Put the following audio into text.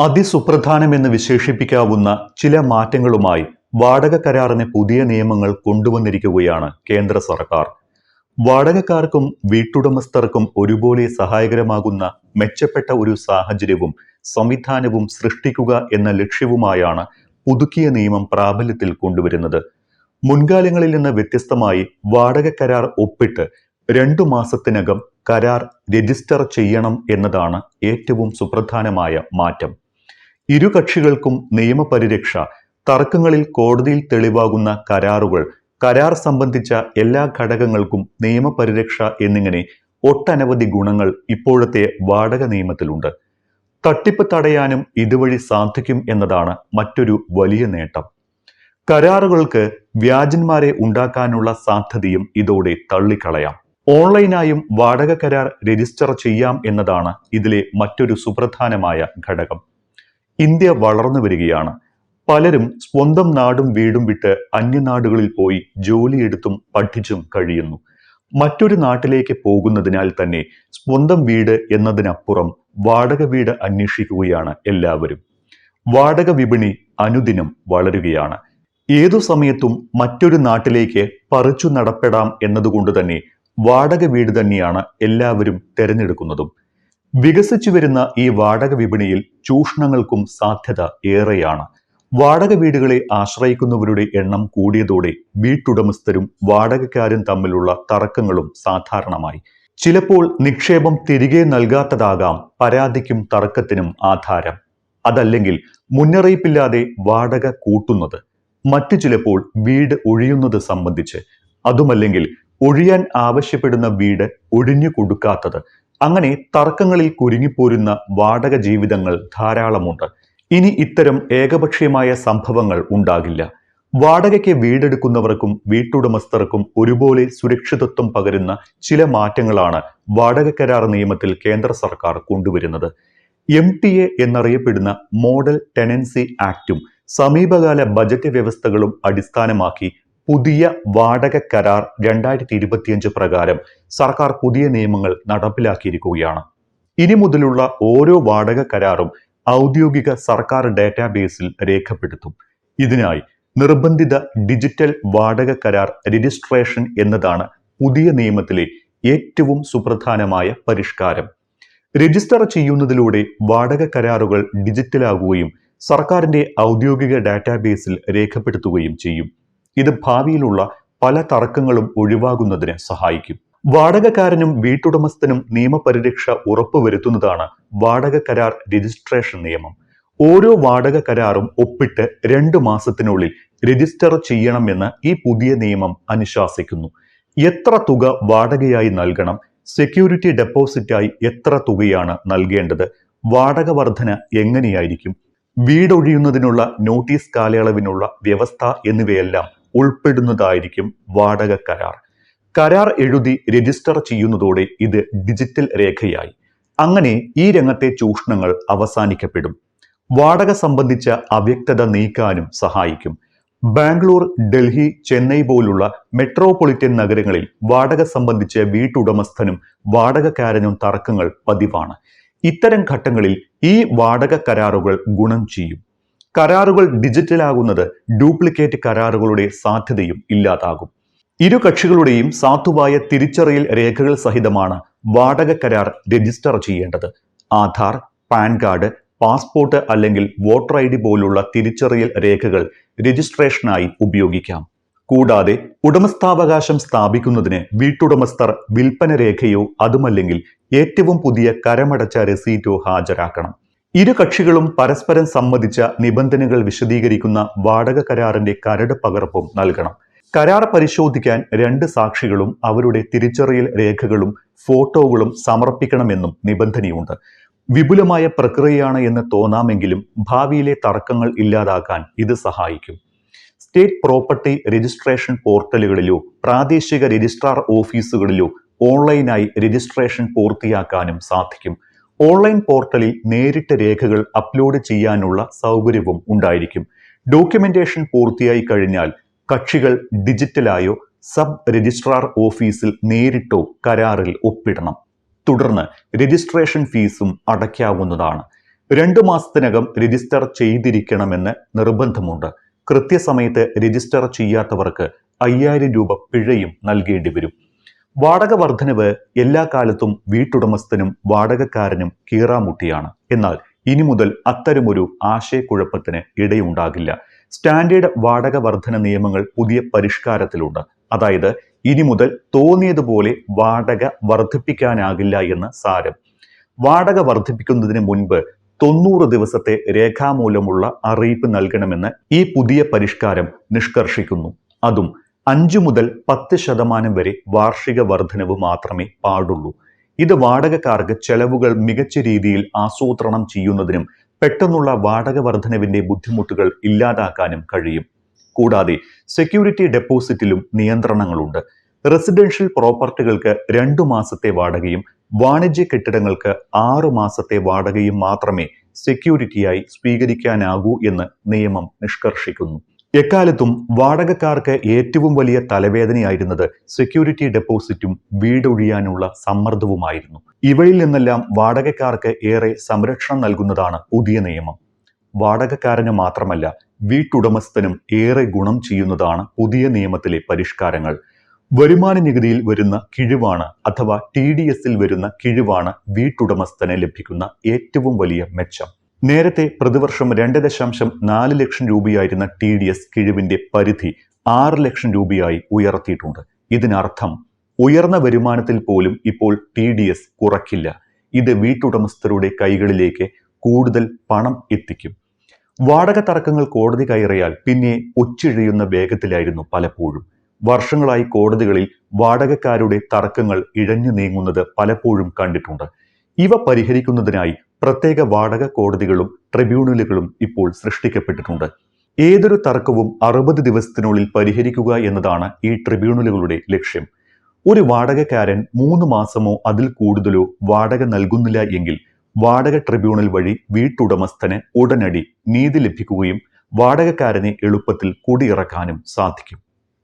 അതിസുപ്രധാനമെന്ന് വിശേഷിപ്പിക്കാവുന്ന ചില മാറ്റങ്ങളുമായി വാടക കരാറിന് പുതിയ നിയമങ്ങൾ കൊണ്ടുവന്നിരിക്കുകയാണ് കേന്ദ്ര സർക്കാർ. വാടകക്കാർക്കും വീട്ടുടമസ്ഥർക്കും ഒരുപോലെ സഹായകരമാകുന്ന മെച്ചപ്പെട്ട ഒരു സാഹചര്യവും സംവിധാനവും സൃഷ്ടിക്കുക എന്ന ലക്ഷ്യവുമായാണ് പുതുക്കിയ നിയമം പ്രാബല്യത്തിൽ കൊണ്ടുവരുന്നത്. മുൻകാലങ്ങളിൽ നിന്ന് വ്യത്യസ്തമായി വാടക കരാർ ഒപ്പിട്ട് 2 മാസത്തിനകം കരാർ രജിസ്റ്റർ ചെയ്യണം എന്നതാണ് ഏറ്റവും സുപ്രധാനമായ മാറ്റം. ഇരു കക്ഷികൾക്കും നിയമപരിരക്ഷ, തർക്കങ്ങളിൽ കോടതിയിൽ തെളിവാകുന്ന കരാറുകൾ, കരാർ സംബന്ധിച്ച എല്ലാ ഘടകങ്ങൾക്കും നിയമപരിരക്ഷ എന്നിങ്ങനെ ഒട്ടനവധി ഗുണങ്ങൾ ഇപ്പോഴത്തെ വാടക നിയമത്തിലുണ്ട്. തട്ടിപ്പ് തടയാനും ഇതുവഴി സാധിക്കും എന്നതാണ് മറ്റൊരു വലിയ നേട്ടം. കരാറുകൾക്ക് വ്യാജന്മാരെ ഉണ്ടാക്കാനുള്ള സാധ്യതയും ഇതോടെ തള്ളിക്കളയാം. ഓൺലൈനായും വാടക കരാർ രജിസ്റ്റർ ചെയ്യാം എന്നതാണ് ഇതിലെ മറ്റൊരു സുപ്രധാനമായ ഘടകം. ഇന്ത്യ വളർന്നു വരികയാണ്. പലരും സ്വന്തം നാടും വീടും വിട്ട് അന്യനാടുകളിൽ പോയി ജോലിയെടുത്തും പഠിച്ചും കഴിയുന്നു. മറ്റൊരു നാട്ടിലേക്ക് പോകുന്നതിനാൽ തന്നെ സ്വന്തം വീട് എന്നതിനപ്പുറം വാടക വീട് അന്വേഷിക്കുകയാണ് എല്ലാവരും. വാടക വിപണി അനുദിനം വളരുകയാണ്. ഏതു സമയത്തും മറ്റൊരു നാട്ടിലേക്ക് പറിച്ചു നടപ്പെടാം എന്നതുകൊണ്ട് തന്നെ വാടക വീട് തന്നെയാണ് എല്ലാവരും തിരഞ്ഞെടുക്കുന്നതും. വികസിച്ചു വരുന്ന ഈ വാടക വിപണിയിൽ ചൂഷണങ്ങൾക്കും സാധ്യത ഏറെയാണ്. വാടക വീടുകളെ ആശ്രയിക്കുന്നവരുടെ എണ്ണം കൂടിയതോടെ വീട്ടുടമസ്ഥരും വാടകക്കാരും തമ്മിലുള്ള തർക്കങ്ങളും സാധാരണമായി. ചിലപ്പോൾ നിക്ഷേപം തിരികെ നൽകാത്തതാകാം പരാതിക്കും തർക്കത്തിനും ആധാരം. അതല്ലെങ്കിൽ മുന്നറിയിപ്പില്ലാതെ വാടക കൂട്ടുന്നത്, മറ്റു ചിലപ്പോൾ വീട് ഒഴിയുന്നത് സംബന്ധിച്ച്, അതുമല്ലെങ്കിൽ ഒഴിയാൻ ആവശ്യപ്പെടുന്ന വീട് ഒഴിഞ്ഞു കൊടുക്കാത്തത്. അങ്ങനെ തർക്കങ്ങളിൽ കുരുങ്ങിപ്പോരുന്ന വാടക ജീവിതങ്ങൾ ധാരാളമുണ്ട്. ഇനി ഇത്തരം ഏകപക്ഷീയമായ സംഭവങ്ങൾ ഉണ്ടാകില്ല. വാടകയ്ക്ക് വീടെടുക്കുന്നവർക്കും വീട്ടുടമസ്ഥർക്കും ഒരുപോലെ സുരക്ഷിതത്വം പകരുന്ന ചില മാറ്റങ്ങളാണ് വാടക കരാർ നിയമത്തിൽ കേന്ദ്ര സർക്കാർ കൊണ്ടുവരുന്നത്. MTA എന്നറിയപ്പെടുന്ന മോഡൽ ടെനൻസി ആക്ടും സമീപകാല ബജറ്റ് വ്യവസ്ഥകളും അടിസ്ഥാനമാക്കി പുതിയ വാടക കരാർ 2025 പ്രകാരം സർക്കാർ പുതിയ നിയമങ്ങൾ നടപ്പിലാക്കിയിരിക്കുകയാണ്. ഇനി മുതലുള്ള ഓരോ വാടക കരാറും ഔദ്യോഗിക സർക്കാർ ഡാറ്റാബേസിൽ രേഖപ്പെടുത്തും. ഇതിനായി നിർബന്ധിത ഡിജിറ്റൽ വാടക കരാർ രജിസ്ട്രേഷൻ എന്നതാണ് പുതിയ നിയമത്തിലെ ഏറ്റവും സുപ്രധാനമായ പരിഷ്കാരം. രജിസ്റ്റർ ചെയ്യുന്നതിലൂടെ വാടക കരാറുകൾ ഡിജിറ്റലാകുകയും സർക്കാരിന്റെ ഔദ്യോഗിക ഡാറ്റാബേസിൽ രേഖപ്പെടുത്തുകയും ചെയ്യും. ഇത് ഭാവിയിലുള്ള പല തർക്കങ്ങളും ഒഴിവാകുന്നതിന് സഹായിക്കും. വാടകക്കാരനും വീട്ടുടമസ്ഥനും നിയമപരിരക്ഷ ഉറപ്പുവരുത്തുന്നതാണ് വാടക കരാർ രജിസ്ട്രേഷൻ നിയമം. ഓരോ വാടക കരാറും ഒപ്പിട്ട് 2 മാസത്തിനുള്ളിൽ രജിസ്റ്റർ ചെയ്യണമെന്ന് ഈ പുതിയ നിയമം അനുശാസിക്കുന്നു. എത്ര തുക വാടകയായി നൽകണം, സെക്യൂരിറ്റി ഡെപ്പോസിറ്റായി എത്ര തുകയാണ് നൽകേണ്ടത്, വാടക വർധന എങ്ങനെയായിരിക്കും, വീടൊഴിയുന്നതിനുള്ള നോട്ടീസ് കാലയളവിനുള്ള വ്യവസ്ഥ എന്നിവയെല്ലാം ഉൾപ്പെടുന്നതായിരിക്കും വാടക കരാർ. കരാർ എഴുതി രജിസ്റ്റർ ചെയ്യുന്നതോടെ ഇത് ഡിജിറ്റൽ രേഖയായി. അങ്ങനെ ഈ രംഗത്തെ ചൂഷണങ്ങൾ അവസാനിക്കപ്പെടും. വാടക സംബന്ധിച്ച അവ്യക്തത നീക്കാനും സഹായിക്കും. ബാംഗ്ലൂർ, ഡൽഹി, ചെന്നൈ പോലുള്ള മെട്രോപൊളിറ്റൻ നഗരങ്ങളിൽ വാടക സംബന്ധിച്ച് വീട്ടുടമസ്ഥനും വാടകക്കാരനും തർക്കങ്ങൾ പതിവാണ്. ഇത്തരം ഘട്ടങ്ങളിൽ ഈ വാടക കരാറുകൾ ഗുണം ചെയ്യും. കരാറുകൾ ഡിജിറ്റലാകുന്നത് ഡ്യൂപ്ലിക്കേറ്റ് കരാറുകളുടെ സാധ്യതയും ഇല്ലാതാകും. ഇരു കക്ഷികളുടെയും സാധുവായ തിരിച്ചറിയൽ രേഖകൾ സഹിതമാണ് വാടക കരാർ രജിസ്റ്റർ ചെയ്യേണ്ടത്. ആധാർ, പാൻ കാർഡ്, പാസ്പോർട്ട് അല്ലെങ്കിൽ വോട്ടർ ID പോലുള്ള തിരിച്ചറിയൽ രേഖകൾ രജിസ്ട്രേഷനായി ഉപയോഗിക്കാം. കൂടാതെ ഉടമസ്ഥാവകാശം സ്ഥാപിക്കുന്നതിന് വീട്ടുടമസ്ഥർ വിൽപ്പന രേഖയോ അതുമല്ലെങ്കിൽ ഏറ്റവും പുതിയ കരമടച്ച രസീറ്റോ ഹാജരാക്കണം. ഇരു കക്ഷികളും പരസ്പരം സമ്മതിച്ച നിബന്ധനകൾ വിശദീകരിക്കുന്ന വാടക കരാറിന്റെ കരട് പകർപ്പും നൽകണം. കരാർ പരിശോധിക്കാൻ 2 സാക്ഷികളും അവരുടെ തിരിച്ചറിയൽ രേഖകളും ഫോട്ടോകളും സമർപ്പിക്കണമെന്നും നിബന്ധനയുണ്ട്. വിപുലമായ പ്രക്രിയയാണ് എന്ന് തോന്നാമെങ്കിലും ഭാവിയിലെ തർക്കങ്ങൾ ഇല്ലാതാക്കാൻ ഇത് സഹായിക്കും. സ്റ്റേറ്റ് പ്രോപ്പർട്ടി രജിസ്ട്രേഷൻ പോർട്ടലുകളിലോ പ്രാദേശിക രജിസ്ട്രാർ ഓഫീസുകളിലോ ഓൺലൈനായി രജിസ്ട്രേഷൻ പൂർത്തിയാക്കാനും സാധിക്കും. ഓൺലൈൻ പോർട്ടലിൽ നേരിട്ട് രേഖകൾ അപ്ലോഡ് ചെയ്യാനുള്ള സൗകര്യവും ഉണ്ടായിരിക്കും. ഡോക്യുമെന്റേഷൻ പൂർത്തിയായി കഴിഞ്ഞാൽ കക്ഷികൾ ഡിജിറ്റലായോ സബ് രജിസ്ട്രാർ ഓഫീസിൽ നേരിട്ടോ കരാറിൽ ഒപ്പിടണം. തുടർന്ന് രജിസ്ട്രേഷൻ ഫീസും അടയ്ക്കാവുന്നതാണ്. 2 മാസത്തിനകം രജിസ്റ്റർ ചെയ്തിരിക്കണമെന്ന് നിർബന്ധമുണ്ട്. കൃത്യസമയത്ത് രജിസ്റ്റർ ചെയ്യാത്തവർക്ക് 5000 രൂപ പിഴയും നൽകേണ്ടി വരും. വാടക വർധനവ് എല്ലാ കാലത്തും വീട്ടുടമസ്ഥനും വാടകക്കാരനും കീറാമുട്ടിയാണ്. എന്നാൽ ഇനി മുതൽ അത്തരമൊരു ആശയക്കുഴപ്പത്തിന് ഇടയുണ്ടാകില്ല. സ്റ്റാൻഡേർഡ് വാടക വർധന നിയമങ്ങൾ പുതിയ പരിഷ്കാരത്തിലുണ്ട്. അതായത് ഇനി മുതൽ തോന്നിയതുപോലെ വാടക വർദ്ധിപ്പിക്കാനാകില്ല എന്ന് സാരം. വാടക വർദ്ധിപ്പിക്കുന്നതിന് മുൻപ് 90 ദിവസത്തെ രേഖാമൂലമുള്ള അറിയിപ്പ് നൽകണമെന്ന് ഈ പുതിയ പരിഷ്കാരം നിഷ്കർഷിക്കുന്നു. അതും 5 മുതൽ 10% വരെ വാർഷിക വർധനവ് മാത്രമേ പാടുള്ളൂ. ഇത് വാടകക്കാർക്ക് ചെലവുകൾ മികച്ച രീതിയിൽ ആസൂത്രണം ചെയ്യുന്നതിനും പെട്ടെന്നുള്ള വാടക വർധനവിന്റെ ബുദ്ധിമുട്ടുകൾ ഇല്ലാതാക്കാനും കഴിയും. കൂടാതെ സെക്യൂരിറ്റി ഡെപ്പോസിറ്റിലും നിയന്ത്രണങ്ങളുണ്ട്. റെസിഡൻഷ്യൽ പ്രോപ്പർട്ടികൾക്ക് 2 മാസത്തെ വാടകയും വാണിജ്യ കെട്ടിടങ്ങൾക്ക് 6 മാസത്തെ വാടകയും മാത്രമേ സെക്യൂരിറ്റിയായി സ്വീകരിക്കാനാകൂ എന്ന് നിയമം നിഷ്കർഷിക്കുന്നു. എക്കാലത്തും വാടകക്കാർക്ക് ഏറ്റവും വലിയ തലവേദനയായിരുന്നത് സെക്യൂരിറ്റി ഡെപ്പോസിറ്റും വീടൊഴിയാനുള്ള സമ്മർദ്ദവുമായിരുന്നു. ഇവയിൽ നിന്നെല്ലാം വാടകക്കാർക്ക് ഏറെ സംരക്ഷണം നൽകുന്നതാണ് പുതിയ നിയമം. വാടകക്കാരന് മാത്രമല്ല, വീട്ടുടമസ്ഥനും ഏറെ ഗുണം ചെയ്യുന്നതാണ് പുതിയ നിയമത്തിലെ പരിഷ്കാരങ്ങൾ. വരുമാന നികുതിയിൽ വരുന്ന കിഴിവാണ് അഥവാ TDSൽ വരുന്ന കിഴിവാണ് വീട്ടുടമസ്ഥന് ലഭിക്കുന്ന ഏറ്റവും വലിയ മെച്ചം. നേരത്തെ പ്രതിവർഷം 2.4 ലക്ഷം രൂപയായിരുന്ന TDS കിഴിവിന്റെ പരിധി 6 ലക്ഷം രൂപയായി ഉയർത്തിയിട്ടുണ്ട്. ഇതിനർത്ഥം ഉയർന്ന വരുമാനത്തിൽ പോലും ഇപ്പോൾ TDS കുറയ്ക്കില്ല. ഇത് വീട്ടുടമസ്ഥരുടെ കൈകളിലേക്ക് കൂടുതൽ പണം എത്തിക്കും. വാടക തർക്കങ്ങൾ കോടതി കയറിയാൽ പിന്നെ ഒച്ചിഴയുന്ന വേഗത്തിലായിരുന്നു പലപ്പോഴും. വർഷങ്ങളായി കോടതികളിൽ വാടകക്കാരുടെ തർക്കങ്ങൾ ഇഴഞ്ഞു നീങ്ങുന്നത് പലപ്പോഴും കണ്ടിട്ടുണ്ട്. ഇവ പരിഹരിക്കുന്നതിനായി പ്രത്യേക വാടക കോടതികളും ട്രിബ്യൂണലുകളും ഇപ്പോൾ സൃഷ്ടിക്കപ്പെട്ടിട്ടുണ്ട്. ഏതൊരു തർക്കവും 60 ദിവസത്തിനുള്ളിൽ പരിഹരിക്കുക എന്നതാണ് ഈ ട്രിബ്യൂണലുകളുടെ ലക്ഷ്യം. ഒരു വാടകക്കാരൻ 3 മാസമോ അതിൽ കൂടുതലോ വാടക നൽകുന്നില്ല എങ്കിൽ വാടക ട്രിബ്യൂണൽ വഴി വീട്ടുടമസ്ഥന് ഉടനടി നീതി ലഭിക്കുകയും വാടകക്കാരനെ എളുപ്പത്തിൽ കുടിയിറക്കാനും സാധിക്കും.